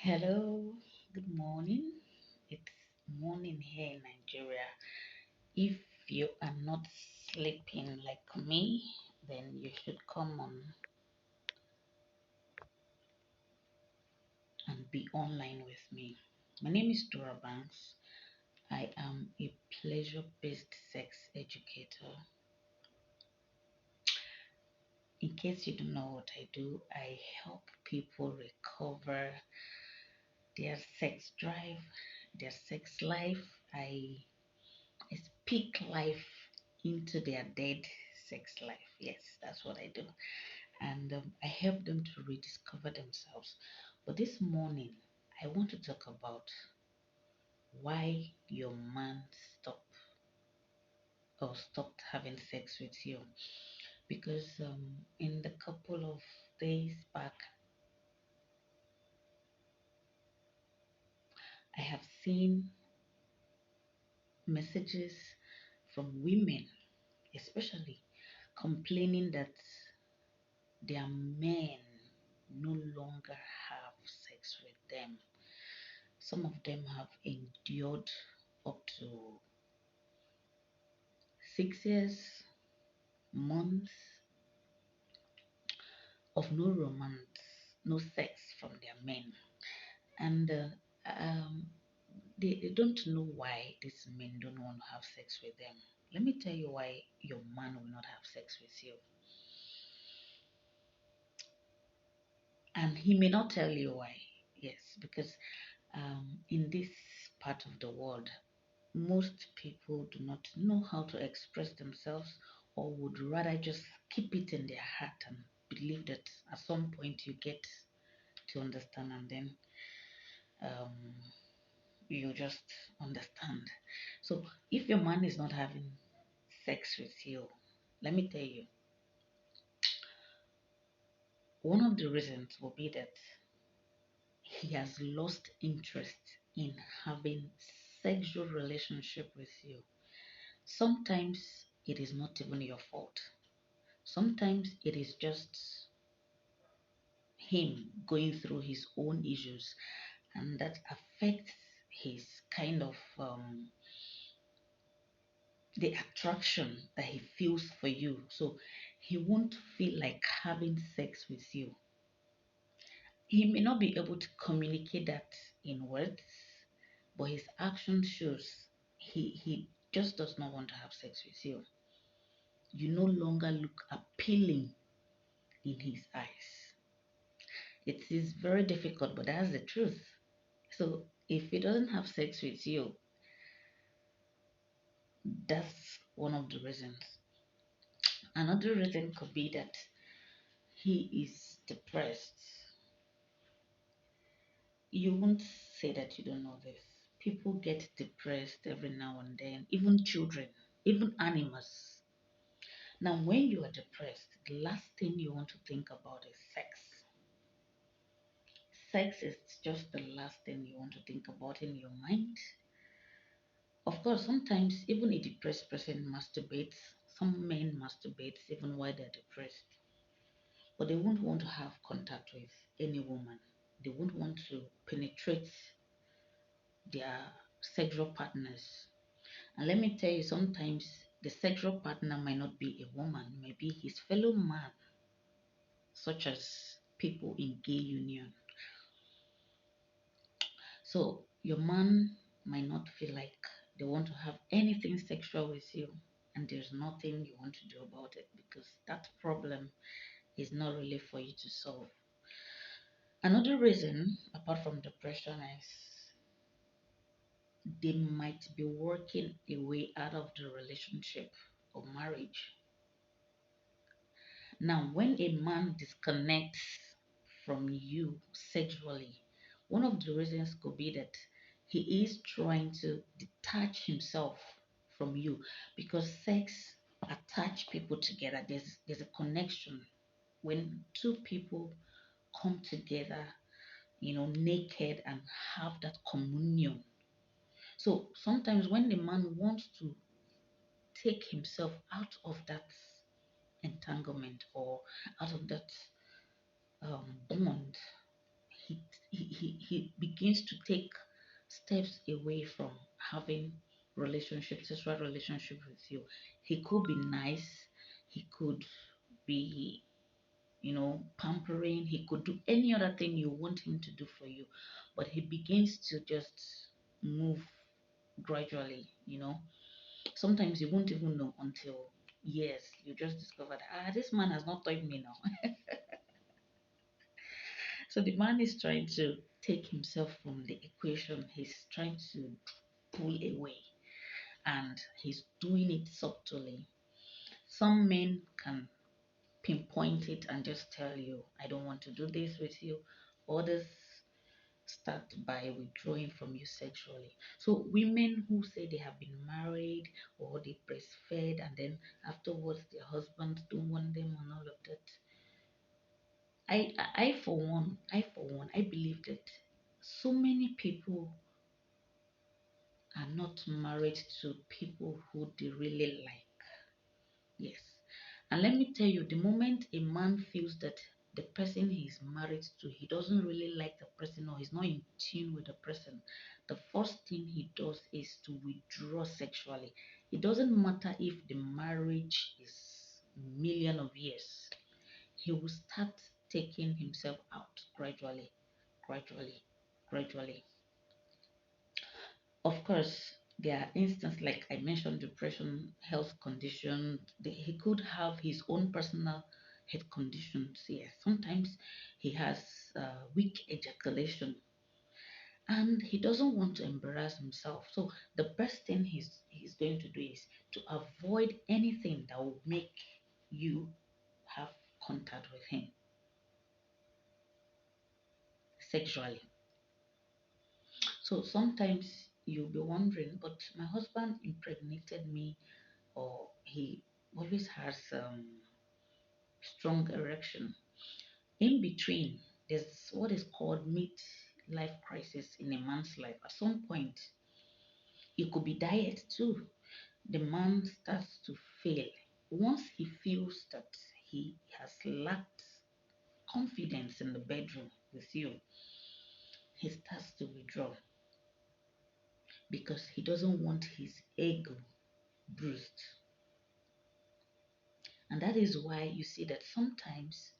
Hello, good morning. It's morning here in Nigeria. If you are not sleeping like me, then you should come on and be online with me. My name is Dora Banks. I am a pleasure based sex educator. In case you don't know what I do, I help people recover their sex drive, their sex life. I speak life into their dead sex life. Yes, that's what I do. And I help them to rediscover themselves. But this morning, I want to talk about why your man stopped having sex with you. Because in the couple of days back, I have seen messages from women, especially complaining that their men no longer have sex with them. Some of them have endured up to 6 years, months of no romance, no sex from their men. And they don't know why these men don't want to have sex with them. Let me tell you why your man will not have sex with you. And he may not tell you why. Yes, because in this part of the world, most people do not know how to express themselves or would rather just keep it in their heart and believe that at some point you get to understand and then um, you just understand. So if your man is not having sex with you, let me tell you, one of the reasons will be that he has lost interest in having sexual relationship with you. Sometimes it is not even your fault. Sometimes it is just him going through his own issues, and that affects his kind of the attraction that he feels for you. So he won't feel like having sex with you. He may not be able to communicate that in words, but his action shows he just does not want to have sex with you. You no longer look appealing in his eyes. It is very difficult, but that's the truth. So if he doesn't have sex with you, that's one of the reasons. Another reason could be that he is depressed. You won't say that you don't know this. People get depressed every now and then, even children, even animals. Now, when you are depressed, the last thing you want to think about is sex. Sex is just the last thing you want to think about in your mind. Of course, sometimes even a depressed person masturbates. Some men masturbate even while they're depressed. But they won't want to have contact with any woman. They won't want to penetrate their sexual partners. And let me tell you, sometimes the sexual partner might not be a woman, maybe his fellow man, such as people in gay union. So your man might not feel like they want to have anything sexual with you, and there's nothing you want to do about it because that problem is not really for you to solve. Another reason, apart from depression, is they might be working a way out of the relationship or marriage. Now, when a man disconnects from you sexually, one of the reasons could be that he is trying to detach himself from you because sex attach people together. There's a connection when two people come together, naked and have that communion. So sometimes when the man wants to take himself out of that entanglement or out of that bond, he he begins to take steps away from having sexual relationship with you. He could be nice, he could be, pampering, he could do any other thing you want him to do for you, but he begins to just move gradually. Sometimes you won't even know until years you just discover that, this man has not told me now. So the man is trying to take himself from the equation. He's trying to pull away, and he's doing it subtly. Some men can pinpoint it and just tell you, I don't want to do this with you. Others start by withdrawing from you sexually. So women who say they have been married or they breastfed and then afterwards their husbands don't want them and all of that. I for one, I believe that so many people are not married to people who they really like. Yes. And let me tell you, the moment a man feels that the person he's married to, he doesn't really like the person or he's not in tune with the person, the first thing he does is to withdraw sexually. It doesn't matter if the marriage is million of years. He will start taking himself out gradually, gradually, gradually. Of course, there are instances like I mentioned, depression, health condition. He could have his own personal health conditions. Yes, sometimes he has weak ejaculation, and he doesn't want to embarrass himself. So the best thing he's going to do is to avoid anything that will make you have contact with him sexually. So sometimes you'll be wondering, but my husband impregnated me, or he always has strong erection. In between, there's what is called mid-life crisis in a man's life. At some point, it could be diet too. The man starts to fail. Once he feels that he has lacked confidence in the bedroom with you, he starts to withdraw because he doesn't want his ego bruised. And that is why you see that sometimes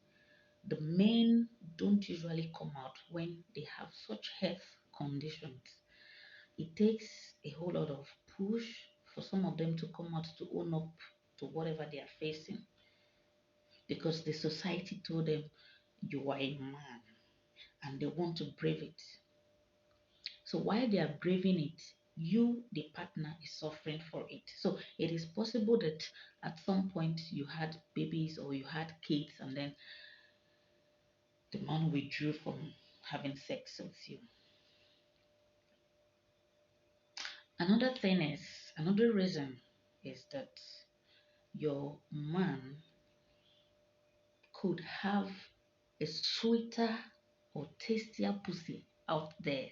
the men don't usually come out when they have such health conditions. It takes a whole lot of push for some of them to come out to own up to whatever they are facing because the society told them you are a man and they want to brave it. So while they are braving it, you, the partner, is suffering for it. So it is possible that at some point you had babies or you had kids and then the man withdrew from having sex with you. Another reason is that your man could have a sweeter or tastier pussy out there.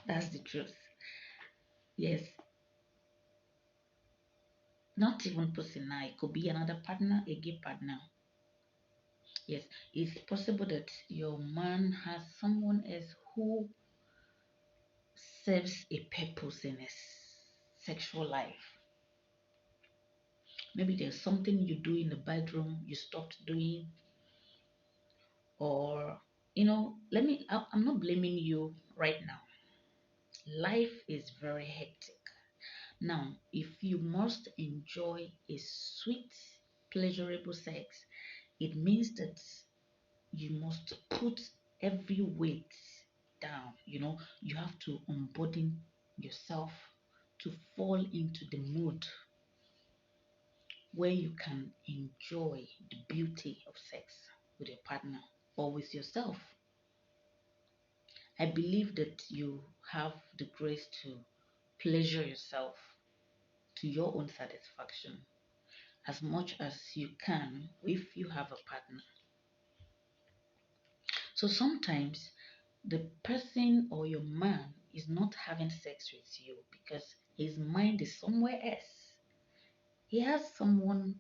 That's the truth. Yes, not even pussy now. It could be another partner, a gay partner. Yes, it's possible that your man has someone else who serves a purpose in his sexual life. Maybe there's something you do in the bedroom you stopped doing, or I'm not blaming you right now. Life is very hectic. Now, if you must enjoy a sweet, pleasurable sex, it means that you must put every weight down. You have to unburden yourself to fall into the mood where you can enjoy the beauty of sex with your partner or with yourself. I believe that you have the grace to pleasure yourself to your own satisfaction as much as you can if you have a partner. So sometimes the person or your man is not having sex with you because his mind is somewhere else. He has someone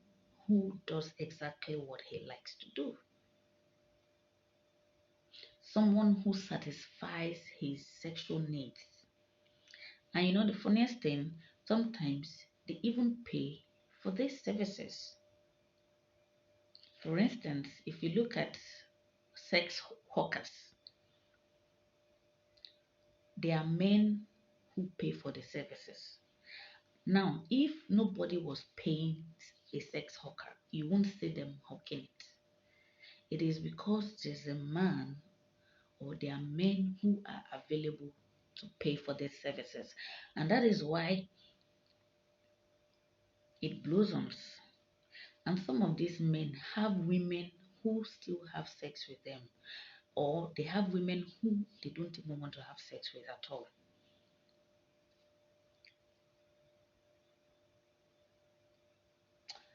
who does exactly what he likes to do. someone who satisfies his sexual needs. And the funniest thing, sometimes they even pay for these services. For instance, if you look at sex workers, they are men who pay for the services. Now, if nobody was paying a sex hawker, you won't see them hawking it. It is because there's a man or there are men who are available to pay for these services. And that is why it blossoms. And some of these men have women who still have sex with them, or they have women who they don't even want to have sex with at all.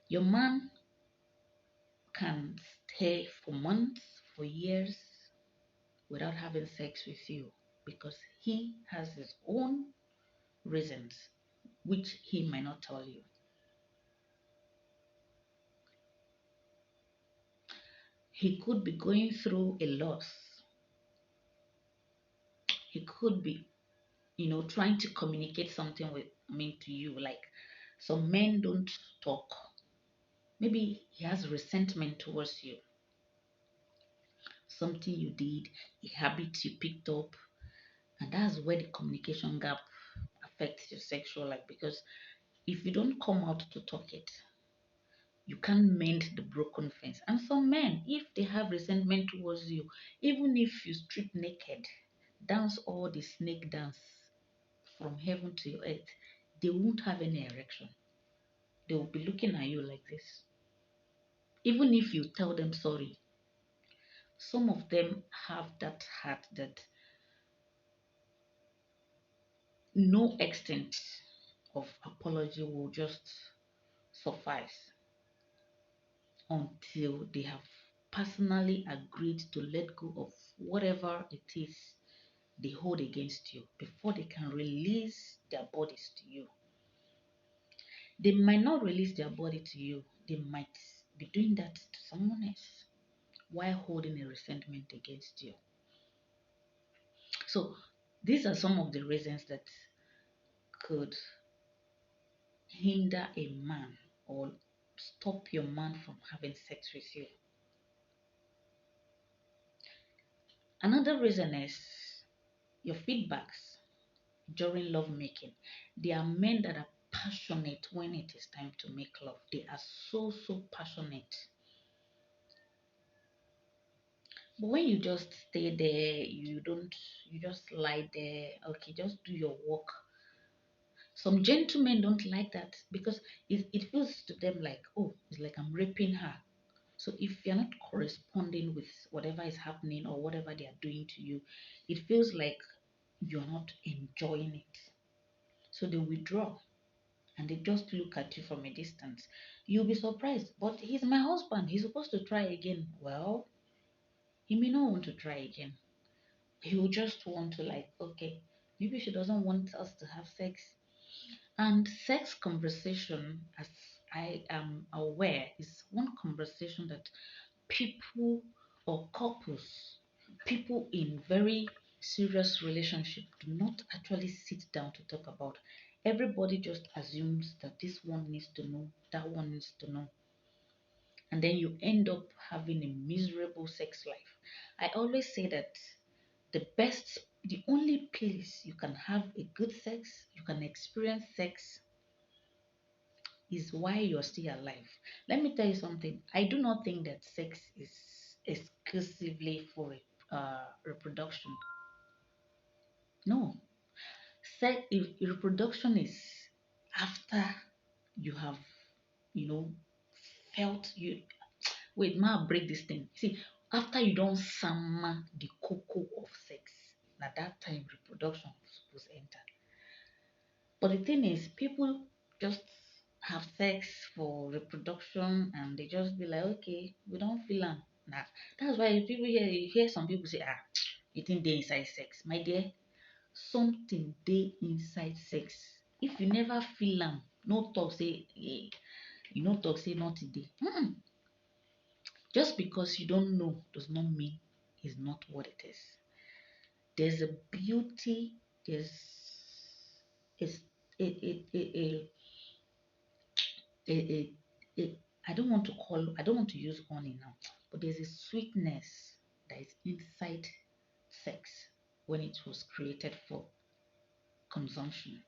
Your man can stay for months, for years, without having sex with you because he has his own reasons, which he might not tell you. He could be going through a loss. He could be, trying to communicate something with me to you. Like some men don't talk. Maybe he has resentment towards you. Something you did, a habit you picked up, and that's where the communication gap affects your sexual life because if you don't come out to talk it, you can't mend the broken fence. And some men, if they have resentment towards you, even if you strip naked, dance all the snake dance from heaven to your earth, they won't have any erection. They will be looking at you like this. Even if you tell them sorry, some of them have that heart that no extent of apology will just suffice until they have personally agreed to let go of whatever it is they hold against you before they can release their bodies to you. They might not release their body to you, they might be doing that to someone else while holding a resentment against you. So, these are some of the reasons that could hinder a man or stop your man from having sex with you. Another reason is your feedbacks during love making. There are men that are passionate when it is time to make love. They are so passionate. But when you just stay there, you just lie there, okay, just do your work. Some gentlemen don't like that because it feels to them like, oh, it's like I'm raping her. So if you're not corresponding with whatever is happening or whatever they are doing to you, it feels like you're not enjoying it. So they withdraw and they just look at you from a distance. You'll be surprised, but he's my husband. He's supposed to try again. Well, he may not want to try again. He will just want to, like, okay, maybe she doesn't want us to have sex. And sex conversation, as I am aware, is one conversation that people or couples, people in very serious relationship do not actually sit down to talk about. Everybody just assumes that this one needs to know, that one needs to know. And then you end up having a miserable sex life. I always say that the only place you can have a good sex, you can experience sex is why you're still alive. Let me tell you something. I do not think that sex is exclusively for reproduction. No, reproduction is after you have, you know, felt you. Wait, ma, break this thing. See, after you don't summer the cocoa of sex, at that time reproduction is supposed to enter. But the thing is, people just have sex for reproduction and they just be like, okay, we don't feel am. Nah, that's why people hear you hear some people say, you think they inside sex. My dear, something they inside sex. If you never feel am, no talk say you no talk say not today. Just because you don't know does not mean is not what it is. There's a beauty, there's it's it, it I don't want to use honey now, but there's a sweetness that is inside sex when it was created for consumption.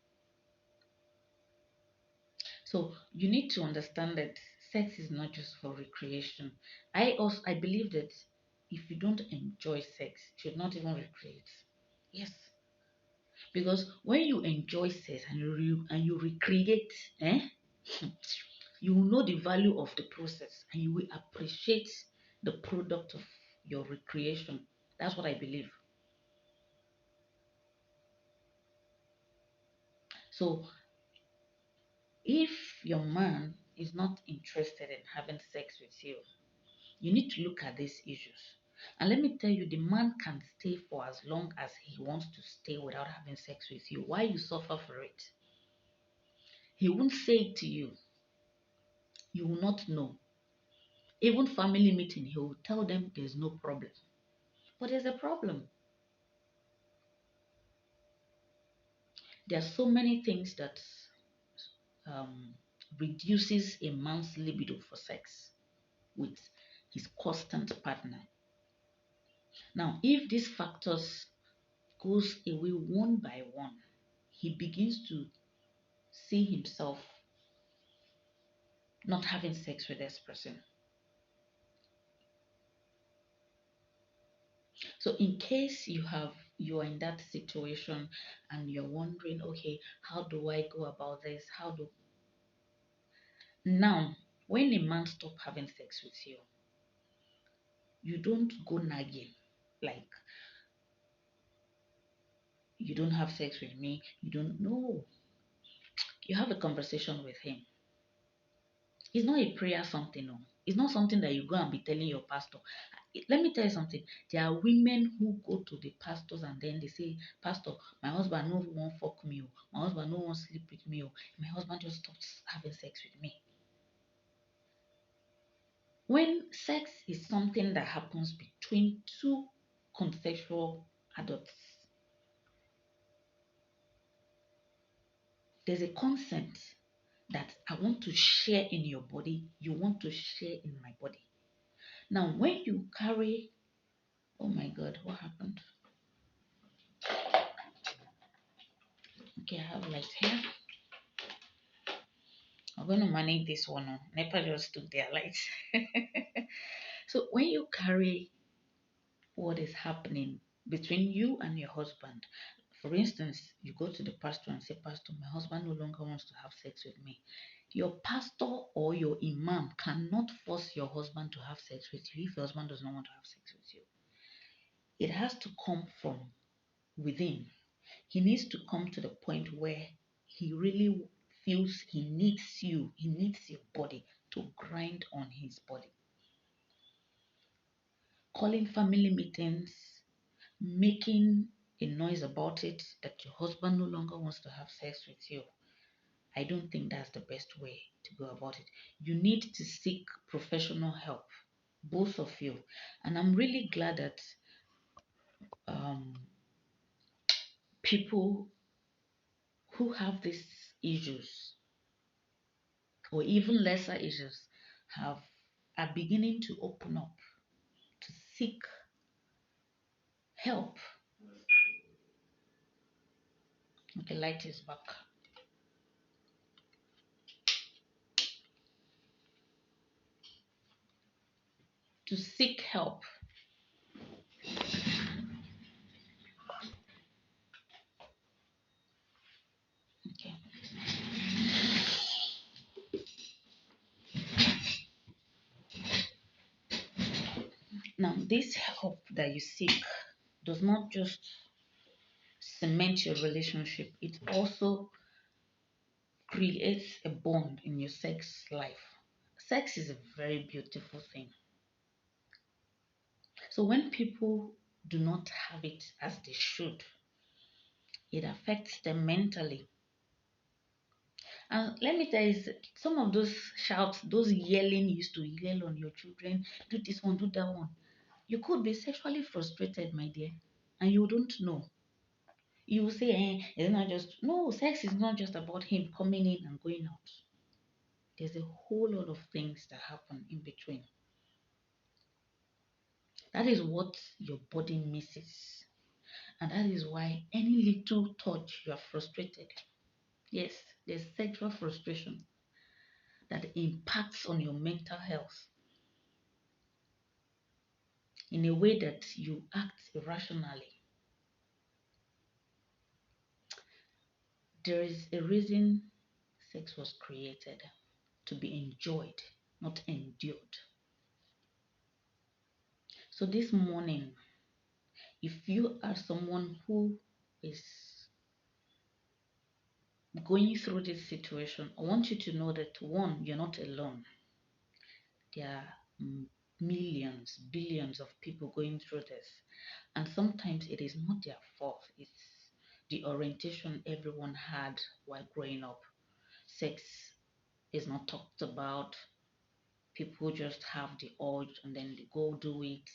So you need to understand that sex is not just for recreation. I believe that if you don't enjoy sex, you should not even recreate. Yes, because when you enjoy sex and you recreate, eh, you will know the value of the process and you will appreciate the product of your recreation. That's what I believe. So if your man is not interested in having sex with you, you need to look at these issues. And let me tell you, the man can stay for as long as he wants to stay without having sex with you. Why you suffer for it? He won't say it to you. You will not know. Even family meeting, he will tell them there's no problem. But there's a problem. There are so many things that um, reduces a man's libido for sex with his constant partner. Now, if these factors goes away one by one, he begins to see himself not having sex with this person. So in case you are in that situation and you're wondering, okay, how do I go about this? How do now when a man stop having sex with you, you don't go nagging like you don't have sex with me, you don't know. You have a conversation with him. It's not a prayer something, no. It's not something that you go and be telling your pastor. Let me tell you something. There are women who go to the pastors and then they say, Pastor, my husband no won't fuck me. Oh. My husband no won't sleep with me. Oh. My husband just stopped having sex with me. When sex is something that happens between two consensual adults, there's a consent that I want to share in your body, you want to share in my body. Now, when you carry, oh my God, what happened? Okay, I have light here. I'm going to manage this one. NEPA just took their lights. So when you carry what is happening between you and your husband, for instance, you go to the pastor and say, Pastor, my husband no longer wants to have sex with me. Your pastor or your imam cannot force your husband to have sex with you if your husband does not want to have sex with you. It has to come from within. He needs to come to the point where he really feels he needs you, he needs your body to grind on his body. Calling family meetings, making a noise about it that your husband no longer wants to have sex with you. I don't think that's the best way to go about it. You need to seek professional help, both of you. And I'm really glad that um, people who have these issues or even lesser issues have are beginning to open up to seek help. Okay, light is back. To seek help. Okay. Now, this help that you seek does not just cement your relationship, it also creates a bond in your sex life. Sex is a very beautiful thing. So when people do not have it as they should, it affects them mentally. And let me tell you, some of those shouts, those yelling you used to yell on your children, do this one, do that one. You could be sexually frustrated, my dear, and you don't know. You will say, it's not just, no, sex is not just about him coming in and going out. There's a whole lot of things that happen in between. That is what your body misses. And that is why any little touch, you are frustrated. Yes, there's sexual frustration that impacts on your mental health in a way that you act irrationally. There is a reason sex was created to be enjoyed, not endured. So this morning, if you are someone who is going through this situation, I want you to know that one, you're not alone. There are millions, billions of people going through this. And sometimes it is not their fault, it's the orientation everyone had while growing up. Sex is not talked about. People just have the urge and then they go do it.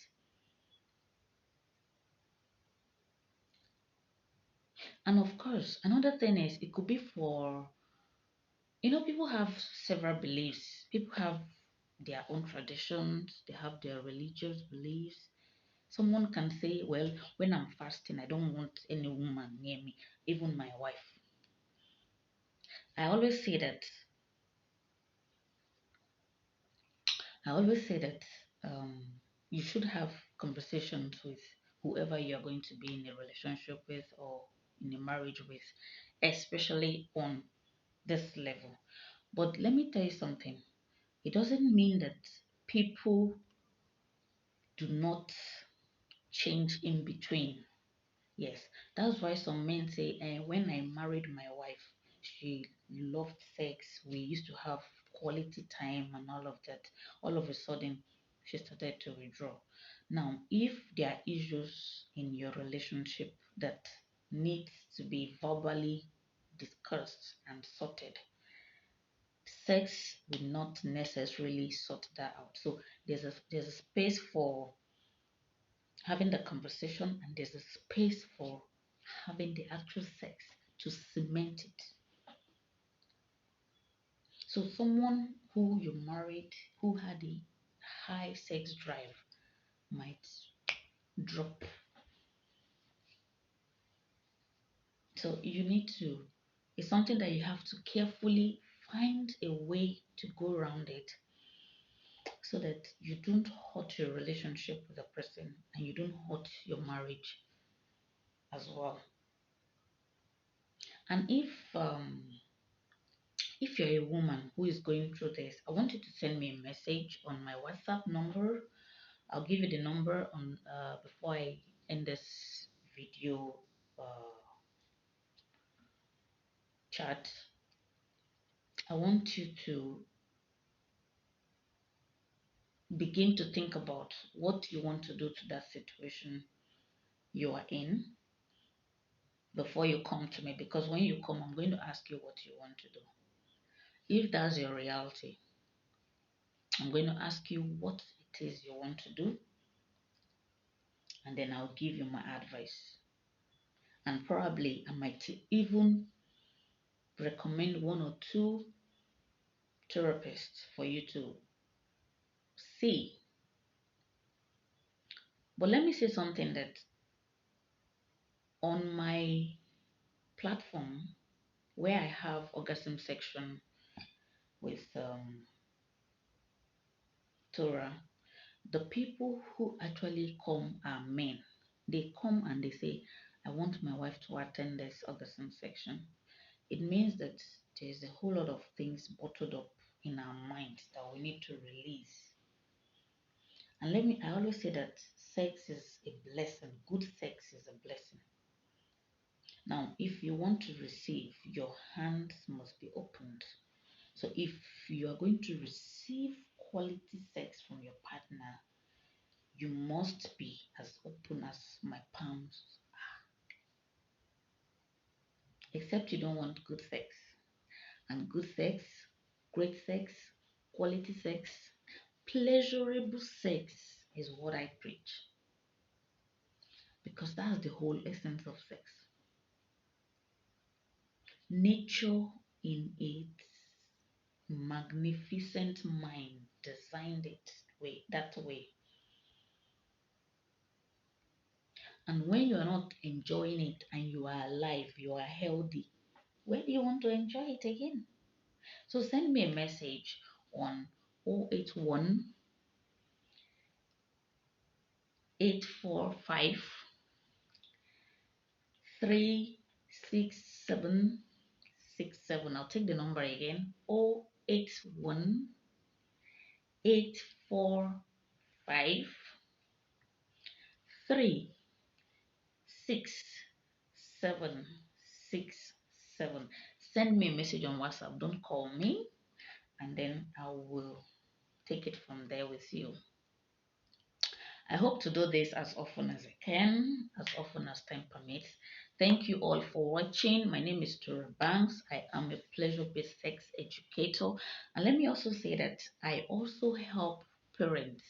And of course, another thing is it could be for, people have several beliefs. People have their own traditions, they have their religious beliefs. Someone can say, well, when I'm fasting, I don't want any woman near me, even my wife. I always say that, I always say that you should have conversations with whoever you are going to be in a relationship with or in a marriage with, especially on this level. But let me tell you something. It doesn't mean that people do not change in between. Yes, that's why some men say, when I married my wife, she loved sex. We used to have quality time and all of that. All of a sudden, she started to withdraw. Now, if there are issues in your relationship that needs to be verbally discussed and sorted, sex will not necessarily sort that out. So there's a space for having the conversation, and there's a space for having the actual sex to cement it. So someone who you married who had a high sex drive might drop. So you need to, it's something that you have to carefully find a way to go around it so that you don't hurt your relationship with the person and you don't hurt your marriage as well. And if you're a woman who is going through this, I want you to send me a message on my WhatsApp number. I'll give you the number on before I end this video chat. I want you to begin to think about what you want to do to that situation you are in before you come to me, because when you come, I'm going to ask you what you want to do. If that's your reality, I'm going to ask you what it is you want to do, and then I'll give you my advice. And probably I might even recommend one or two therapists for you to see. But let me say something, that on my platform where I have orgasm section with Torah, the people who actually come are men. They come and they say, I want my wife to attend this orgasm section. It means that there's a whole lot of things bottled up in our minds that we need to release. And I always say that sex is a blessing. Good sex is a blessing. Now, if you want to receive, your hands must be opened. So if you are going to receive quality sex from your partner, you must be as open as my palms, except you don't want good sex. And good sex, great sex, quality sex, pleasurable sex is what I preach, because that's the whole essence of sex. Nature in its magnificent mind designed it that way. And when you are not enjoying it and you are alive, you are healthy, where do you want to enjoy it again? So send me a message on 081 845 36767. I'll take the number again: 081 845 36767. Send me a message on WhatsApp. Don't call me, and then I will take it from there with you. I hope to do this as often as I can, as often as time permits. Thank you all for watching. My name is Tora Banks. I am a pleasure-based sex educator. And let me also say that I also help parents.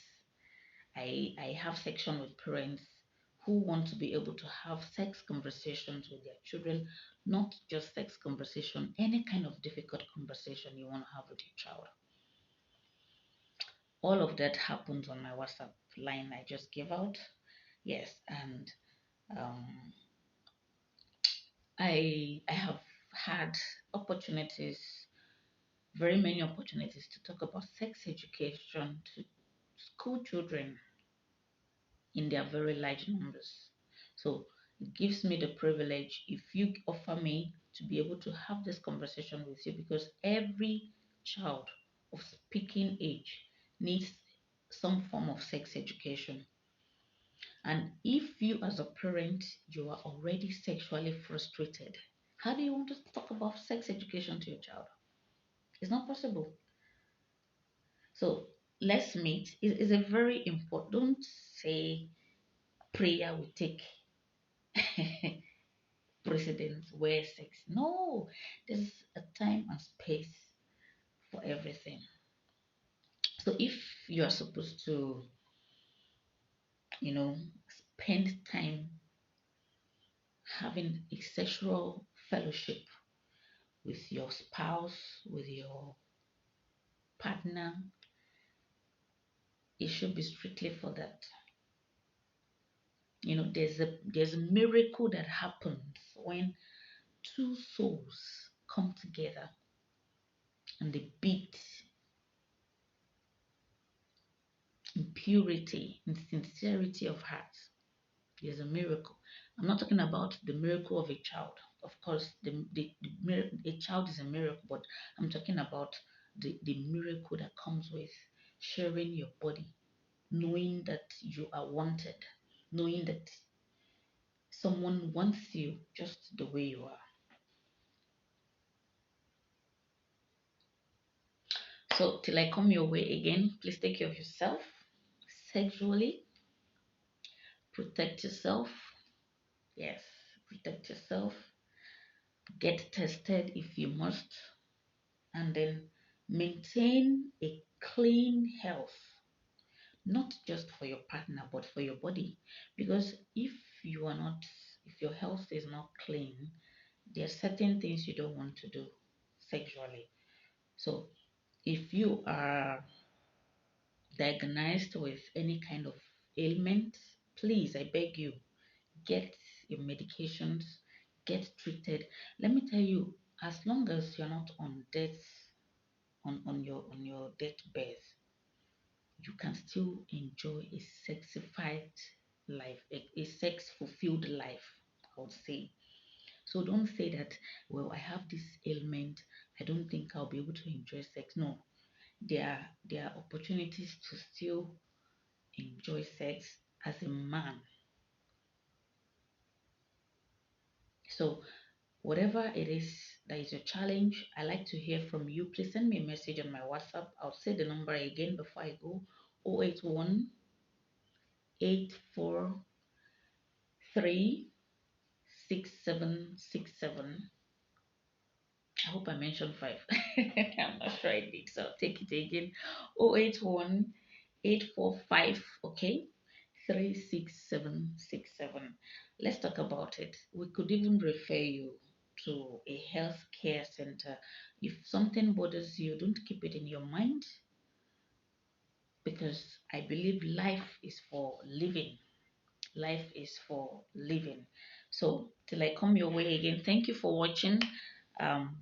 I have section with parents who want to be able to have sex conversations with their children, not just sex conversation, any kind of difficult conversation you want to have with your child. All of that happens on my WhatsApp line I just gave out. Yes, and um, I have had opportunities, very many opportunities to talk about sex education to school children in their very large numbers. So it gives me the privilege if you offer me to be able to have this conversation with you, because every child of speaking age needs some form of sex education. And if you as a parent, you are already sexually frustrated, how do you want to talk about sex education to your child? It's not possible. So let's meet. It's a very important, don't say prayer will take precedence where sex. No, there's a time and space for everything. So if you are supposed to, you know, spend time having a sexual fellowship with your spouse, with your partner, it should be strictly for that. You know, there's a miracle that happens when two souls come together and they beat in purity, in sincerity of heart. There's a miracle. I'm not talking about the miracle of a child. Of course, a child is a miracle, but I'm talking about the miracle that comes with sharing your body, knowing that you are wanted, knowing that someone wants you just the way you are. So, till I come your way again, please take care of yourself sexually, protect yourself. Yes, protect yourself. Get tested if you must, and then maintain a clean health, not just for your partner but for your body. Because if your health is not clean, there are certain things you don't want to do sexually. So, if you are diagnosed with any kind of ailment, please, I beg you, get your medications, get treated. Let me tell you, as long as you're not on death, on your deathbed, you can still enjoy a sexified life, a sex fulfilled life, I would say. So don't say that, well, I have this ailment, I don't think I'll be able to enjoy sex. No, there are opportunities to still enjoy sex as a man. So whatever it is that is your challenge, I like to hear from you. Please send me a message on my WhatsApp. I'll say the number again before I go: 081 843 6767. I hope I mentioned five. I'm not sure I did, so I'll take it again: 081 845, okay, 36767. Let's talk about it. We could even refer you to a health care center. If something bothers you, don't keep it in your mind, because I believe life is for living. Life is for living. So till I come your way again, thank you for watching.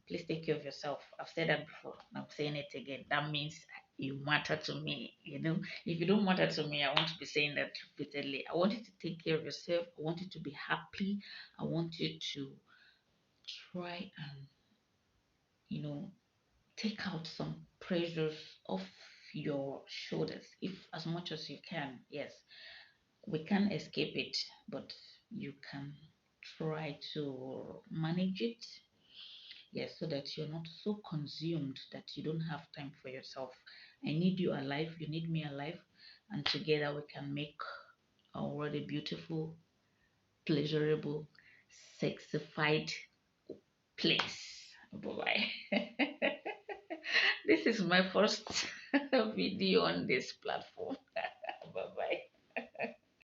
Please take care of yourself. I've said that before, I'm saying it again. That means you matter to me. If you don't matter to me, I want to be saying that repeatedly. I want you to take care of yourself. I want you to be happy. I want you to try and you know take out some pressures off your shoulders, if as much as you can. Yes, we can't escape it, but you can try to manage it. Yes, so that you're not so consumed that you don't have time for yourself. I need you alive, you need me alive, and together we can make our world a beautiful, pleasurable, sexified place. Bye bye. This is my first video on this platform.